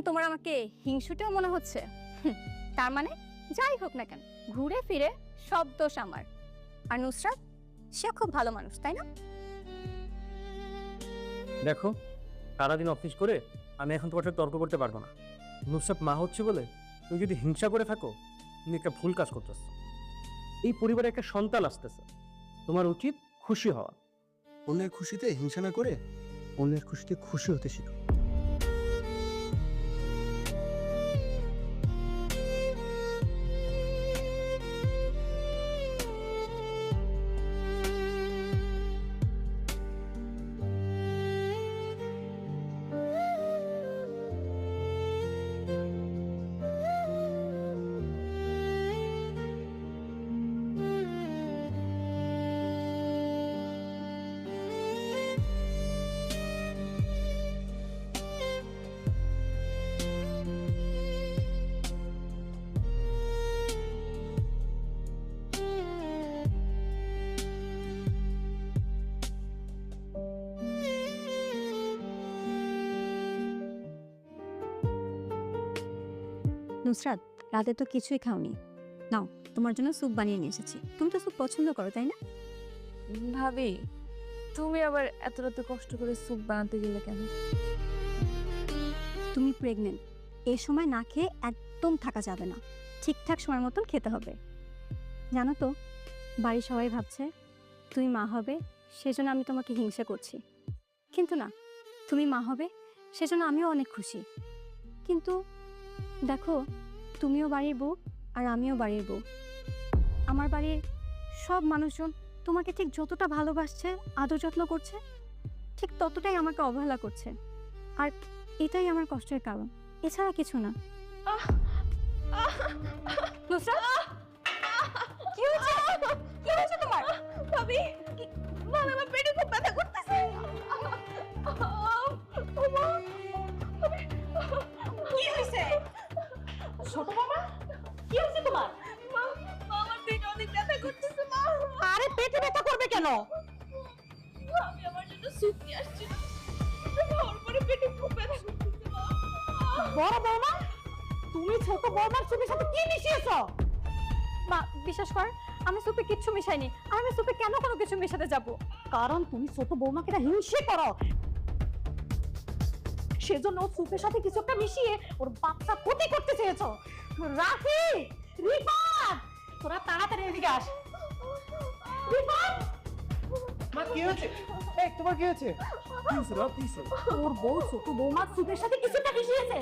তোমার আমাকে হিংসুটেও মনে হচ্ছে? তার মানে যাই হোক না কেন, ঘুরে ফিরে সব দোষ আমার। আর নুসরাত, সে খুব ভালো মানুষ, তাই না? দেখো, সারাদিন অফিস করে আমি এখন তোমার সাথে তর্ক করতে পারবো না। নুসরাত মা হচ্ছে বলে তুমি যদি হিংসা করে থাকো, তুমি একটা ভুল কাজ করতেছ। এই পরিবারে একটা সন্তান আসতেছে, তোমার উচিত খুশি হওয়া। অন্যের খুশিতে হিংসা না করে অন্যের খুশিতে খুশি হতে শিখো। নুসরাত, রাতে তো কিছুই খাওনি। নাও, তোমার জন্য স্যুপ বানিয়ে নিয়ে এসেছি। তুমি তো স্যুপ পছন্দ করো, তাই না? ভাবি, তুমি আবার এত রাতে কষ্ট করে স্যুপ বানাতে গেলে কেন? তুমি প্রেগনেন্ট, এই সময় না খেয়ে একদম থাকা যাবে না। ঠিকঠাক সময় মতন খেতে হবে। জানো তো, বাড়ির সবাই ভাবছে তুমি মা হবে, সেজন্য আমি তোমাকে হিংসা করছি। কিন্তু না, তুমি মা হবে সেজন্য আমিও অনেক খুশি। কিন্তু দেখো, তুমিও বাড়ির বউ আর আমিও বাড়ির বউ। আমার বাড়ির সব মানুষজন তোমাকে ঠিক যতটা ভালোবাসছে, আদর যত্ন করছে, ঠিক ততটাই আমাকে অবহেলা করছে। আর এটাই আমার কষ্টের কারণ, এছাড়া কিছু না। নুসরাত, কি হয়েছে? কি হয়েছে তোমার? ভাবি, ভাবি, আমার পেটে খুব ব্যথা করতেছে। কি হয়েছে ছোট মামা? কি হয়েছে তোমার? মা, আমার পেটে অনেক ব্যথা করতেছে। মা, আরে পেটে ব্যথা করবে কেন? আমি আমার জন্য স্যুপ নিয়ে আসছিল, খাওয়ার পরে পেটে খুব ব্যথা করতেছে। মা, বড় বৌমা, তুমি ছোট বৌমার সুপের সাথে কি মিশিয়েছো? মা, বিশ্বাস কর, আমি সুপে কিচ্ছু মিশাইনি। আর আমি সুপে কেন কোনো কিছু মেশাতে যাব? কারণ তুমি ছোট বৌমাকে না হিংসে করো, সেজন্য ও সুপের সাথে কিছু একটা মিশিয়ে ওর বাচ্চা ক্ষতি করতে চেয়েছো। রাফি, রিফাত, তোরা তাড়াতাড়ি এদিকে আস। রিফাত, মা কি হয়েছে? এই তোমার কি হয়েছে? কি হয়েছে? তোর বউ ছোট বৌমার সুপের সাথে কিছু একটা মিশিয়েছে।